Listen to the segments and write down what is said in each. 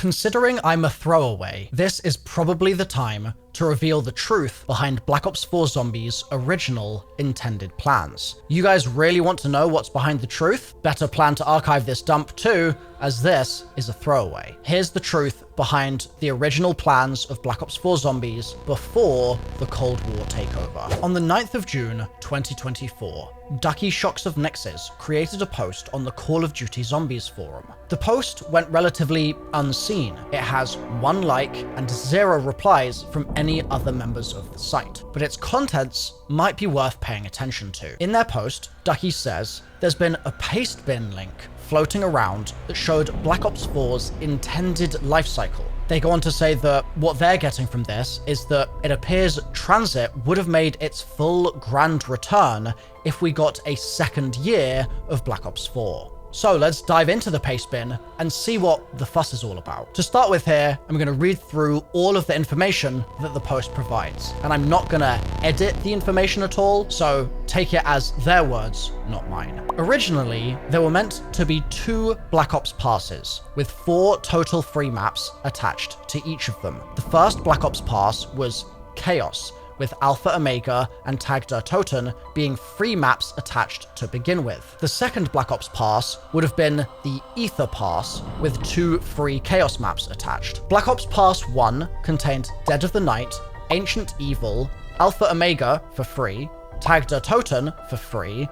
considering I'm a throwaway, this is probably the time to reveal the truth behind Black Ops 4 Zombies' original intended plans. You guys really want to know what's behind the truth? Better plan to archive this dump too, as this is a throwaway. Here's the truth behind the original plans of Black Ops 4 Zombies before the Cold War takeover. On the 9th of June, 2024, Ducky Shocks of Nixes created a post on the Call of Duty Zombies forum. The post went relatively unseen. It has 1 like and 0 replies from any other members of the site, but its contents might be worth paying attention to. In their post, Ducky says there's been a pastebin link floating around that showed Black Ops 4's intended life cycle. They go on to say that what they're getting from this is that it appears Transit would have made its full grand return if we got a second year of Black Ops 4. So let's dive into the pastebin and see what the fuss is all about. To start with here, I'm going to read through all of the information that the post provides, and I'm not going to edit the information at all, so take it as their words, not mine. Originally, there were meant to be 2 Black Ops passes, with 4 total free maps attached to each of them. The first Black Ops pass was Chaos, with Alpha Omega and Tag der Toten being free maps attached to begin with. The second Black Ops pass would have been the Aether pass, with 2 free Chaos maps attached. Black Ops Pass 1 contained Dead of the Night, Ancient Evil, Alpha Omega for free, Tag der Toten for free,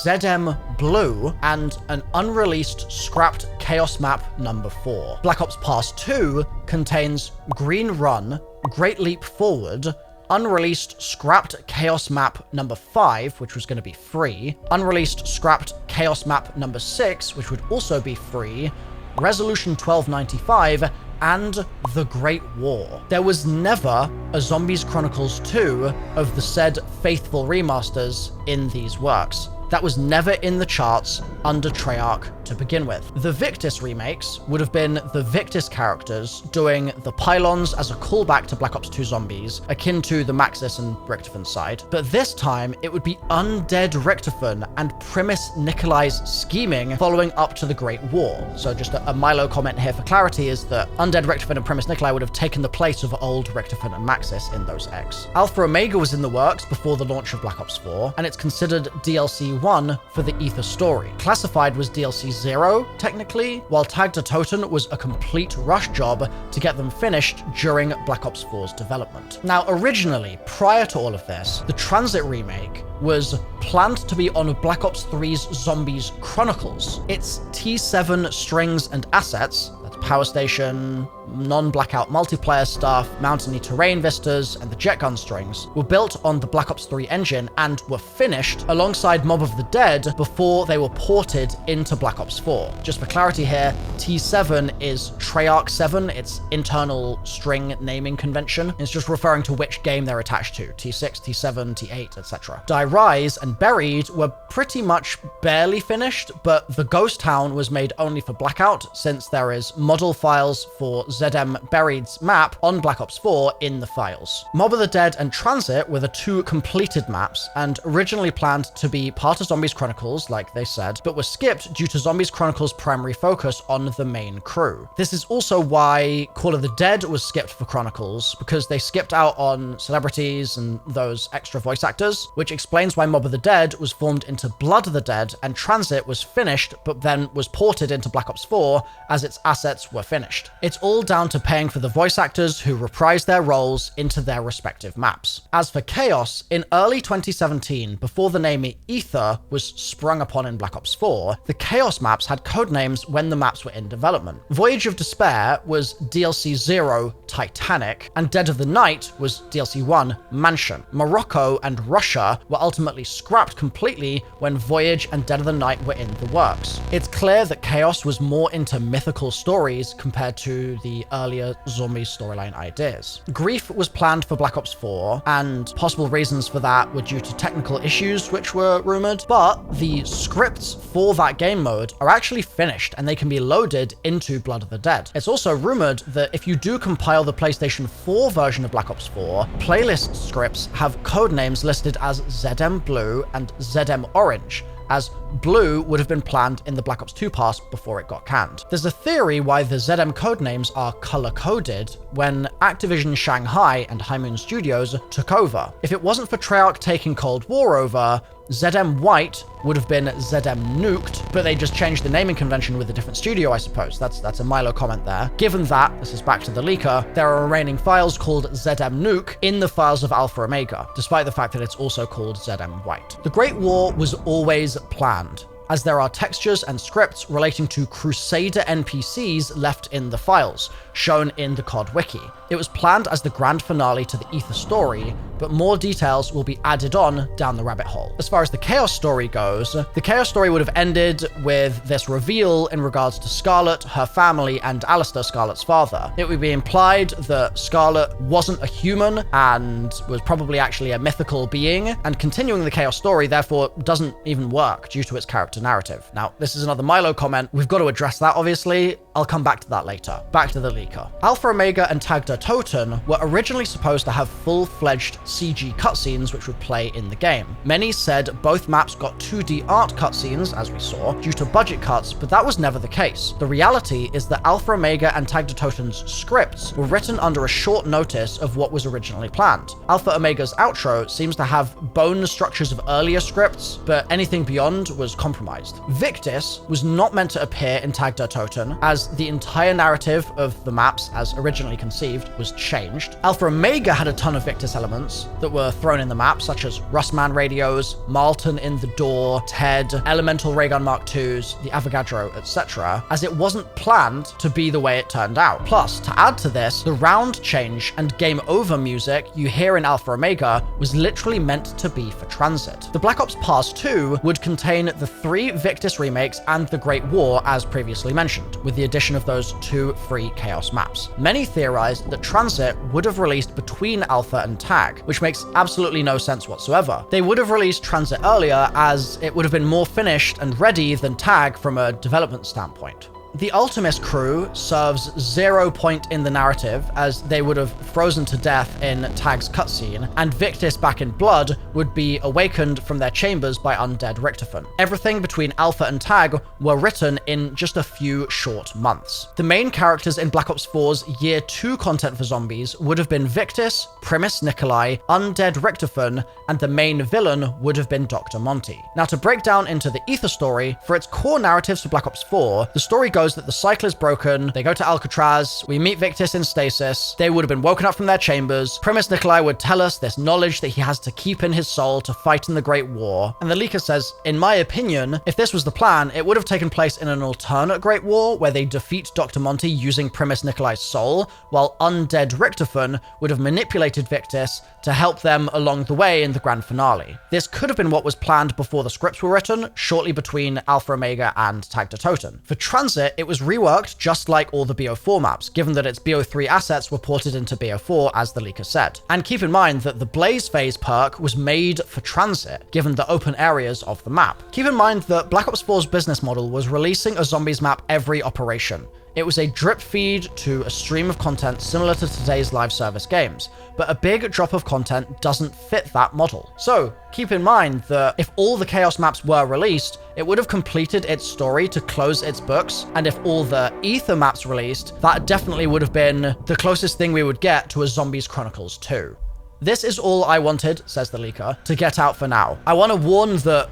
ZM Blue, and an unreleased scrapped Chaos map number 4. Black Ops Pass 2 contains Green Run, Great Leap Forward, unreleased scrapped Chaos map number 5, which was going to be free, unreleased scrapped Chaos map number 6, which would also be free, Resolution 1295, and The Great War. There was never a Zombies Chronicles 2 of the said faithful remasters in these works. That was never in the charts under Treyarch to begin with. The Victis remakes would have been the Victis characters doing the pylons as a callback to Black Ops 2 Zombies, akin to the Maxis and Richtofen side. But this time, it would be undead Richtofen and Primus Nikolai's scheming following up to the Great War. So just a Milo comment here for clarity is that undead Richtofen and Primus Nikolai would have taken the place of old Richtofen and Maxis in those X. Alpha Omega was in the works before the launch of Black Ops 4, and it's considered DLC 1 for the Aether story. Classified was DLC 0, technically, while Tag der Toten was a complete rush job to get them finished during Black Ops 4's development. Now, originally, prior to all of this, the Transit remake was planned to be on Black Ops 3's Zombies Chronicles. Its T7 strings and assets, that's Power Station, non-blackout multiplayer stuff, mountainy terrain vistas, and the jet gun strings, were built on the Black Ops 3 engine and were finished alongside Mob of the Dead before they were ported into Black Ops 4. Just for clarity here, T7 is Treyarch 7, its internal string naming convention. It's just referring to which game they're attached to, T6, T7, T8, etc. Die Rise and Buried were pretty much barely finished, but the Ghost Town was made only for Blackout, since there is model files for ZM Buried's map on Black Ops 4 in the files. Mob of the Dead and Transit were the 2 completed maps, and originally planned to be part of Zombies Chronicles, like they said, but were skipped due to Zombies Chronicles' primary focus on the main crew. This is also why Call of the Dead was skipped for Chronicles, because they skipped out on celebrities and those extra voice actors, which explains why Mob of the Dead was formed into Blood of the Dead, and Transit was finished, but then was ported into Black Ops 4 as its assets were finished. It's all down to paying for the voice actors who reprise their roles into their respective maps. As for Chaos, in early 2017, before the name Aether was sprung upon in Black Ops 4, the Chaos maps had codenames when the maps were in development. Voyage of Despair was DLC 0 Titanic, and Dead of the Night was DLC 1 Mansion. Morocco and Russia were ultimately scrapped completely when Voyage and Dead of the Night were in the works. It's clear that Chaos was more into mythical stories compared to the earlier Zombies storyline ideas. Grief was planned for Black Ops 4, and possible reasons for that were due to technical issues which were rumored, but the scripts for that game mode are actually finished and they can be loaded into Blood of the Dead. It's also rumored that if you do compile the PlayStation 4 version of Black Ops 4, playlist scripts have codenames listed as ZM Blue and ZM Orange, as blue would have been planned in the Black Ops 2 pass before it got canned. There's a theory why the ZM codenames are color-coded when Activision Shanghai and High Moon Studios took over. If it wasn't for Treyarch taking Cold War over, ZM White would have been ZM Nuked, but they just changed the naming convention with a different studio, I suppose. That's a Milo comment there. Given that, this is back to the leaker, there are remaining files called ZM Nuke in the files of Alpha Omega, despite the fact that it's also called ZM White. The Great War was always planned, as there are textures and scripts relating to Crusader NPCs left in the files, shown in the COD wiki. It was planned as the grand finale to the Aether story, but more details will be added on down the rabbit hole. As far as the Chaos story goes, the Chaos story would have ended with this reveal in regards to Scarlet, her family, and Alistair, Scarlet's father. It would be implied that Scarlet wasn't a human and was probably actually a mythical being, and continuing the Chaos story therefore doesn't even work due to its character narrative. Now, this is another Milo comment. We've got to address that, obviously. I'll come back to that later. Back to the leaker. Alpha Omega and Tag der Toten were originally supposed to have full-fledged CG cutscenes which would play in the game. Many said both maps got 2D art cutscenes, as we saw, due to budget cuts, but that was never the case. The reality is that Alpha Omega and Tag der Toten's scripts were written under a short notice of what was originally planned. Alpha Omega's outro seems to have bone structures of earlier scripts, but anything beyond was compromised. Victis was not meant to appear in Tag der Toten, as the entire narrative of the maps, as originally conceived, was changed. Alpha Omega had a ton of Victis elements that were thrown in the map, such as Rustman radios, Marlton in the door, TED, Elemental Raygun Mark IIs, the Avogadro, etc., as it wasn't planned to be the way it turned out. Plus, to add to this, the round change and game over music you hear in Alpha Omega was literally meant to be for Transit. The Black Ops Pass 2 would contain the 3 Victis remakes and the Great War, as previously mentioned, with the addition of those 2 free Chaos maps. Many theorized that Transit would have released between Alpha and Tag, which makes absolutely no sense whatsoever. They would have released Transit earlier, as it would have been more finished and ready than Tag from a development standpoint. The Ultimus crew serves 0 point in the narrative, as they would have frozen to death in Tag's cutscene, and Victis back in blood would be awakened from their chambers by undead Richtofen. Everything between Alpha and Tag were written in just a few short months. The main characters in Black Ops 4's Year 2 content for zombies would have been Victis, Primus Nikolai, undead Richtofen, and the main villain would have been Dr. Monty. Now, to break down into the Aether story, for its core narratives for Black Ops 4, the story goes that the cycle is broken, they go to Alcatraz, we meet Victis in stasis, they would have been woken up from their chambers, Primus Nikolai would tell us this knowledge that he has to keep in his soul to fight in the Great War, and the leaker says, in my opinion, if this was the plan, it would have taken place in an alternate Great War where they defeat Dr. Monty using Primus Nikolai's soul, while undead Richtofen would have manipulated Victis to help them along the way in the grand finale. This could have been what was planned before the scripts were written, shortly between Alpha Omega and Tag der Toten. For Transit, it was reworked just like all the BO4 maps, given that its BO3 assets were ported into BO4, as the leaker said. And keep in mind that the Blaze Phase perk was made for Transit, given the open areas of the map. Keep in mind that Black Ops 4's business model was releasing a zombies map every operation. It was a drip feed to a stream of content similar to today's live service games, but a big drop of content doesn't fit that model. So keep in mind that if all the Chaos maps were released, it would have completed its story to close its books, and if all the Aether maps released, that definitely would have been the closest thing we would get to a Zombies Chronicles 2. This is all I wanted, says the leaker, to get out for now. I want to warn the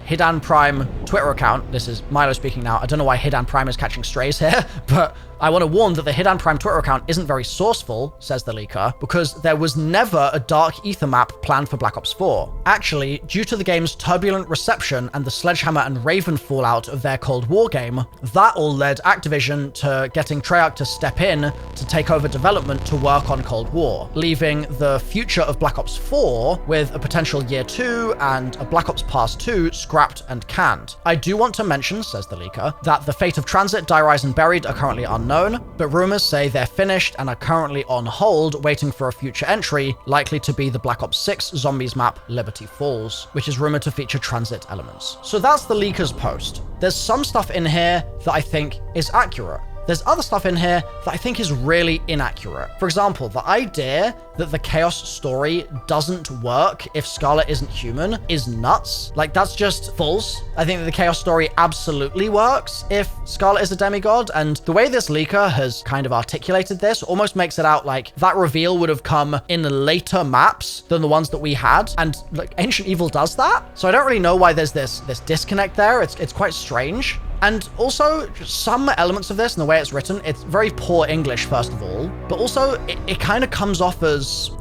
Hidan Prime Twitter account, this is Milo speaking now, I don't know why Hidan Prime is catching strays here, but I want to warn that the Hidan Prime Twitter account isn't very sourceful, says the leaker, because there was never a Dark Aether map planned for Black Ops 4. Actually, due to the game's turbulent reception and the Sledgehammer and Raven fallout of their Cold War game, that all led Activision to getting Treyarch to step in to take over development to work on Cold War, leaving the future of Black Ops 4 with a potential Year 2 and a Black Ops Pass 2 scrapped and canned. I do want to mention, says the leaker, that the fate of Transit, Die Rise and Buried are currently unknown, but rumors say they're finished and are currently on hold, waiting for a future entry, likely to be the Black Ops 6 zombies map Liberty Falls, which is rumored to feature Transit elements. So that's the leaker's post. There's some stuff in here that I think is accurate. there's other stuff in here that I think is really inaccurate. For example, the idea that the Chaos story doesn't work if Scarlet isn't human is nuts. Like, that's just false. I think that the Chaos story absolutely works if Scarlet is a demigod, and the way this leaker has kind of articulated this almost makes it out like that reveal would have come in later maps than the ones that we had, and like Ancient Evil does that. So I don't really know why there's this disconnect there. It's quite strange. And also, some elements of this and the way it's written, it's very poor English, first of all, but also it kind of comes off as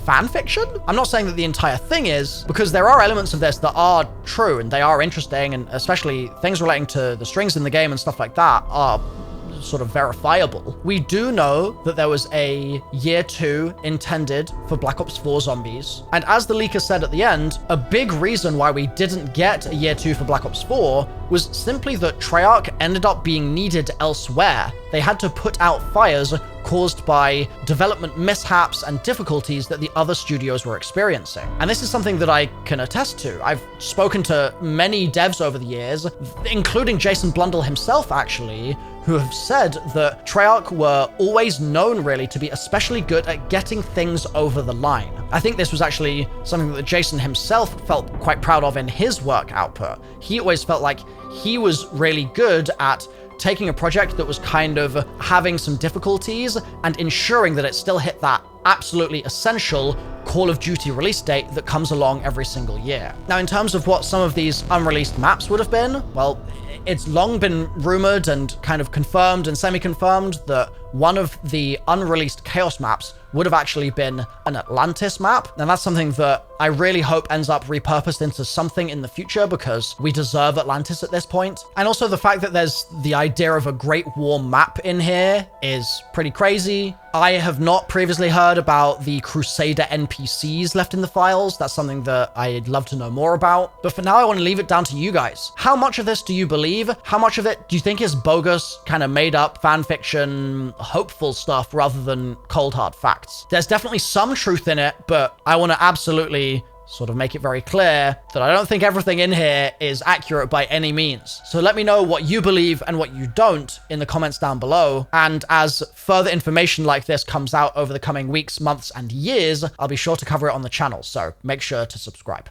fan fiction. I'm not saying that the entire thing is, because there are elements of this that are true and they are interesting, and especially things relating to the strings in the game and stuff like that are sort of verifiable. We do know that there was a year 2 intended for Black Ops 4 Zombies. And as the leaker said at the end, a big reason why we didn't get a year 2 for Black Ops 4 was simply that Treyarch ended up being needed elsewhere. They had to put out fires caused by development mishaps and difficulties that the other studios were experiencing. And this is something that I can attest to. I've spoken to many devs over the years, including Jason Blundell himself, actually, who have said that Treyarch were always known really to be especially good at getting things over the line. I think this was actually something that Jason himself felt quite proud of in his work output. He always felt like he was really good at taking a project that was kind of having some difficulties and ensuring that it still hit that absolutely essential Call of Duty release date that comes along every single year. Now, in terms of what some of these unreleased maps would have been, well, it's long been rumored and kind of confirmed and semi-confirmed that one of the unreleased Chaos maps would have actually been an Atlantis map. And that's something that I really hope ends up repurposed into something in the future, because we deserve Atlantis at this point. And also the fact that there's the idea of a Great War map in here is pretty crazy. I have not previously heard about the Crusader NPCs left in the files. That's something that I'd love to know more about. But for now, I want to leave it down to you guys. How much of this do you believe? How much of it do you think is bogus, kind of made up fan fiction, hopeful stuff rather than cold hard facts? There's definitely some truth in it, but I want to absolutely sort of make it very clear that I don't think everything in here is accurate by any means. So let me know what you believe and what you don't in the comments down below. And as further information like this comes out over the coming weeks, months, and years, I'll be sure to cover it on the channel. So make sure to subscribe.